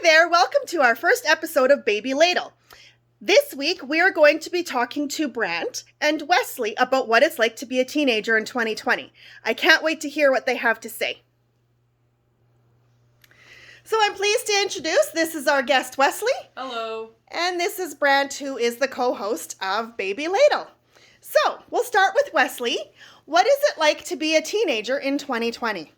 Hi there, welcome to our first episode of Baby Ladle. This week we are going to be talking to Brandt and Wesley about what it's like to be a teenager in 2020. I can't wait to hear what they have to say. So I'm pleased to introduce, this is our guest Wesley. Hello. And this is Brandt, who is the co-host of Baby Ladle. So we'll start with Wesley. What is it like to be a teenager in 2020?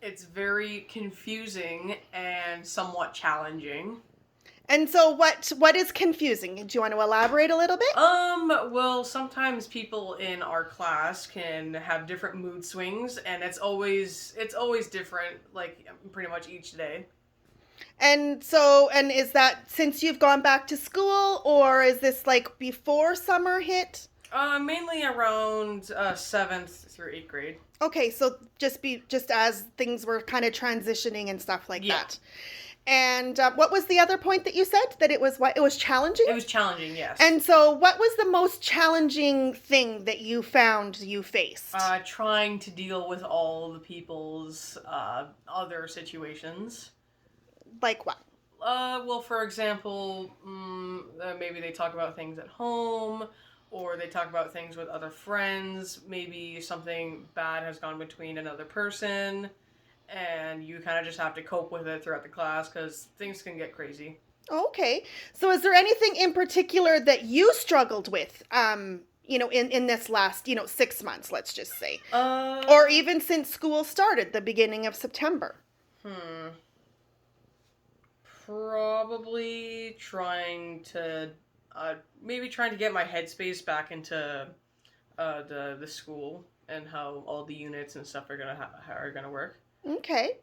It's very confusing and somewhat challenging. And so what is confusing? Do you want to elaborate a little bit? Well, sometimes people in our class can have different mood swings, and it's always different, like pretty much each day. And is that since you've gone back to school, or is this like before summer hit? Mainly around 7th through 8th grade. Okay, so just as things were kind of transitioning and stuff like that. And what was the other point that you said? That it was what? It was challenging? It was challenging, yes. And so what was the most challenging thing that you found you faced? Trying to deal with all the people's other situations. Like what? Well, for example, maybe they talk about things at home, or they talk about things with other friends. Maybe something bad has gone between another person, and you kind of just have to cope with it throughout the class because things can get crazy. Okay. So is there anything in particular that you struggled with, in this last, 6 months, let's just say? Or even since school started, the beginning of September? Probably trying to get my headspace back into the school and how all the units and stuff are gonna work. Okay.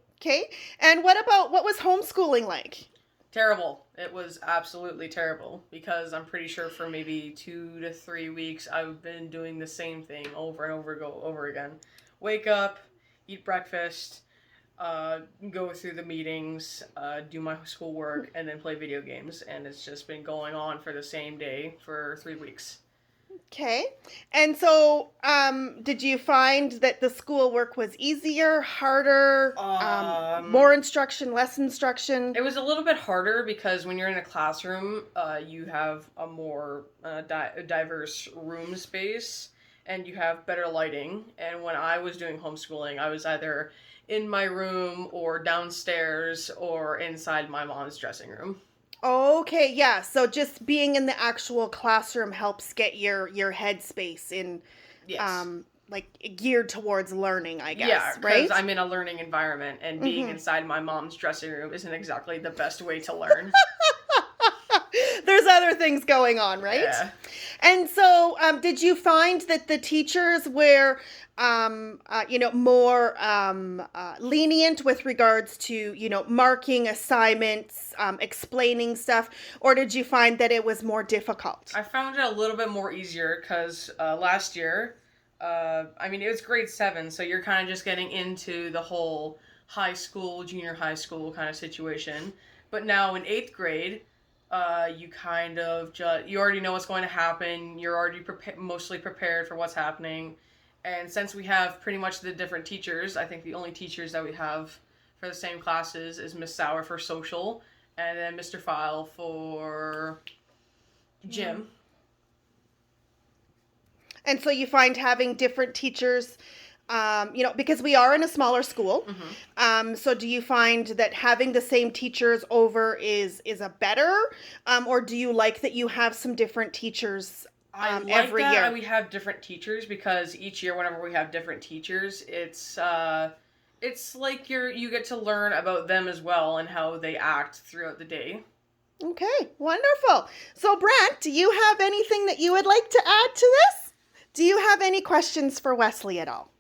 And what was homeschooling like? Terrible. It was absolutely terrible because I'm pretty sure for maybe 2 to 3 weeks I've been doing the same thing over and over again. Wake up, eat breakfast, go through the meetings, do my schoolwork, and then play video games. And it's just been going on for the same day for 3 weeks. Okay. And so, did you find that the schoolwork was easier, harder, more instruction, less instruction? It was a little bit harder because when you're in a classroom, you have a more diverse room space, and you have better lighting. And when I was doing homeschooling, I was either in my room or downstairs or inside my mom's dressing room. Okay, yeah. So just being in the actual classroom helps get your headspace in, geared towards learning, I guess, yeah, right? because I'm in a learning environment, and being inside my mom's dressing room isn't exactly the best way to learn. There's other things going on, right? Yeah. And so, did you find that the teachers were, more lenient with regards to, marking assignments, explaining stuff, or did you find that it was more difficult? I found it a little bit more easier because last year, it was grade 7, so you're kind of just getting into the whole high school, junior high school kind of situation. But now in 8th grade, you kind of you already know what's going to happen. You're already mostly prepared for what's happening. And since we have pretty much the different teachers, I think the only teachers that we have for the same classes is Miss Sauer for social, and then Mr. File for gym. And so you find having different teachers, because we are in a smaller school. So do you find that having the same teachers over is a better, or do you like that you have some different teachers every year? And we have different teachers because each year, whenever we have different teachers, it's like you get to learn about them as well and how they act throughout the day. Okay, wonderful. So Brandt, do you have anything that you would like to add to this? Do you have any questions for Wesley at all?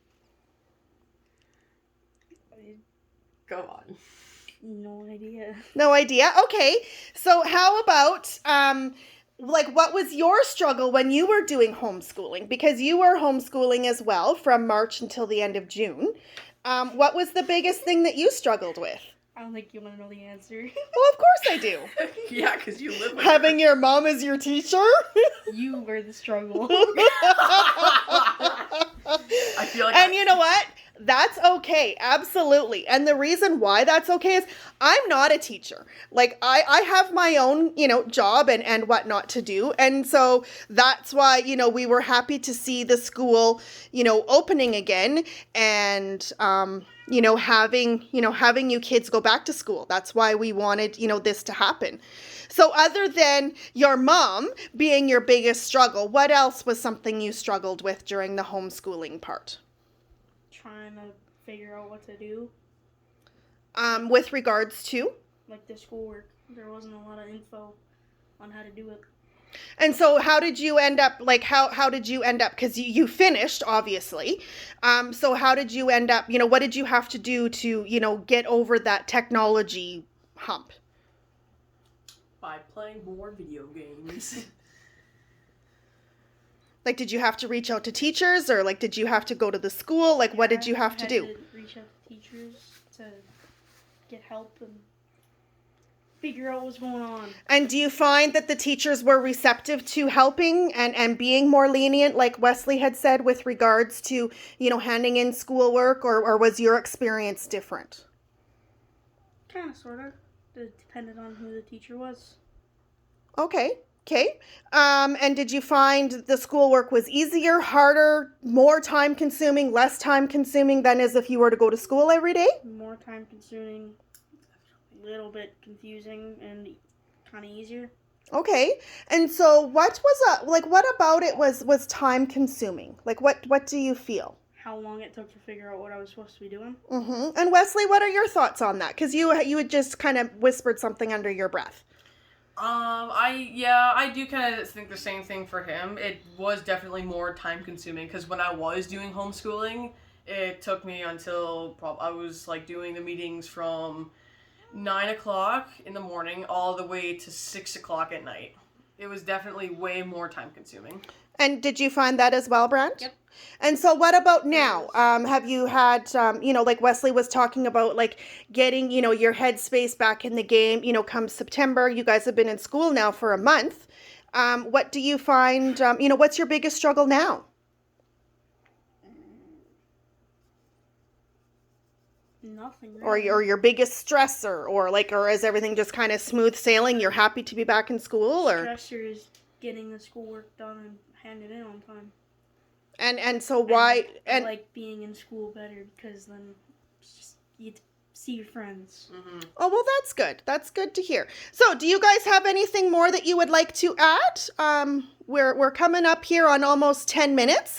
Go on. No idea. No idea? Okay. So how about, what was your struggle when you were doing homeschooling? Because you were homeschooling as well from March until the end of June. What was the biggest thing that you struggled with? I don't think you want to know the answer. Well, of course I do. Yeah, because you live with Having your mom as your teacher? You were the struggle. I feel like... And you know what? That's okay, absolutely. And the reason why that's okay is I'm not a teacher. Like I have my own, job and whatnot to do. And so that's why, we were happy to see the school, opening again and having you kids go back to school. That's why we wanted, this to happen. So other than your mom being your biggest struggle, what else was something you struggled with during the homeschooling part? Trying to figure out what to do, With regards to? like the schoolwork. There wasn't a lot of info on how to do it. And so how did you end up, how did you end up, because you finished, obviously. So how did you end up, what did you have to do to, get over that technology hump? By playing more video games. Like, did you have to reach out to teachers or did you have to go to the school? Like, what did you have to do? I had to reach out to teachers to get help and figure out what's going on. And do you find that the teachers were receptive to helping and being more lenient, like Wesley had said, with regards to, handing in schoolwork, or was your experience different? Kind of, sort of. It depended on who the teacher was. Okay. And did you find the schoolwork was easier, harder, more time consuming, less time consuming than as if you were to go to school every day? More time consuming, a little bit confusing, and kind of easier. Okay. And so what about it was time consuming? Like what do you feel? How long it took to figure out what I was supposed to be doing. Mm-hmm. And Wesley, what are your thoughts on that? Because you had just kind of whispered something under your breath. I do kind of think the same thing for him. It was definitely more time consuming because when I was doing homeschooling, it took me until I was doing the meetings from 9 o'clock in the morning all the way to 6 o'clock at night. It was definitely way more time consuming. And did you find that as well, Brandt? Yep. And so what about now? Have you had, like Wesley was talking about, getting, your headspace back in the game, come September? You guys have been in school now for a month. What do you find, what's your biggest struggle now? Nothing really. Or your biggest stressor, or is everything just kind of smooth sailing? You're happy to be back in school, or? Stressor is getting the schoolwork done and handed in on time. And so why? I like being in school better because then you get to see your friends. Mm-hmm. Oh, well, that's good. That's good to hear. So do you guys have anything more that you would like to add? We're coming up here on almost 10 minutes,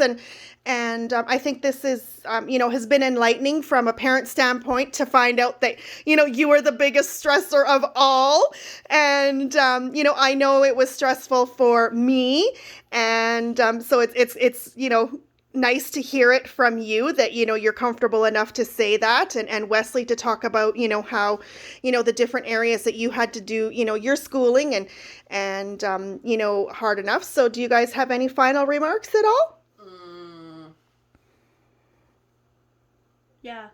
and I think this is, has been enlightening from a parent standpoint to find out that, you are the biggest stressor of all. And, I know it was stressful for me. And so it's nice to hear it from you that, you're comfortable enough to say that, and Wesley to talk about, how, the different areas that you had to do, your schooling and hard enough. So do you guys have any final remarks at all? Yeah,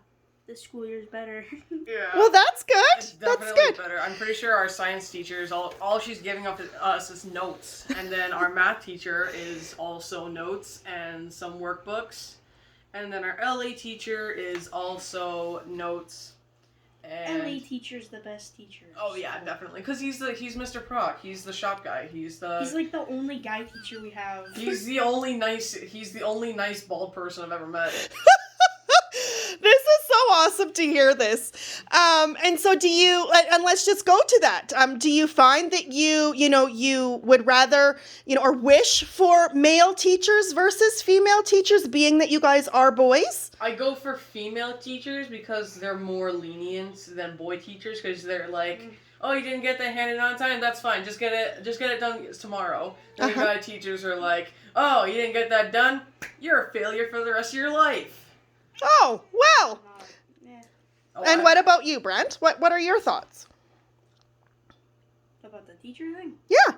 this school year's better. Yeah. Well, that's good. It's That's definitely good. better. I'm pretty sure our science teacher is all she's giving us is notes, and then our math teacher is also notes and some workbooks, and then our LA teacher is also notes. And LA teacher's the best teacher. oh yeah, definitely, because he's Mr. Proc. He's the shop guy. He's like the only guy teacher we have. He's the only nice bald person I've ever met. This is so awesome to hear this. And so do you, and let's just go to that. Do you find that you would rather, or wish for male teachers versus female teachers, being that you guys are boys? I go for female teachers because they're more lenient than boy teachers, because they're like, oh, you didn't get that handed on time, that's fine, just get it done tomorrow. And the guy teachers are like, oh, you didn't get that done, you're a failure for the rest of your life. Oh, well. Yeah. Oh, And what about you, Brandt? What are your thoughts? About the teacher thing? Yeah.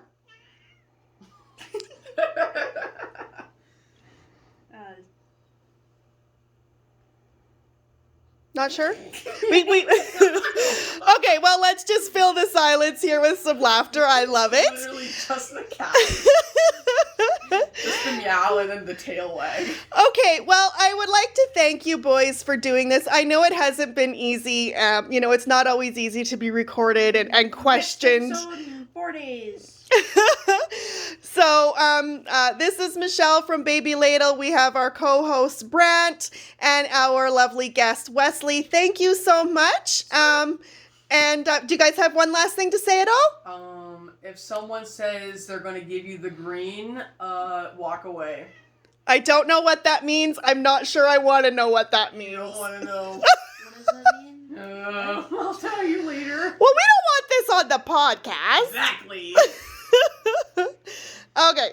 Not sure? we Okay, well, let's just fill the silence here with some laughter. I love it. Literally just the cat. Just the meow and then the tail wag. Okay, well, I would like to thank you boys for doing this. I know it hasn't been easy. It's not always easy to be recorded and questioned. Next episode in 4 days. So, this is Michelle from Baby Ladle. We have our co-host Brandt and our lovely guest Wesley. Thank you so much. And do you guys have one last thing to say at all? If someone says they're going to give you the green, walk away. I don't know what that means. I'm not sure I want to know what that means. You don't want to know. What does that mean? I'll tell you later. Well, we don't want this on the podcast. Exactly. Okay.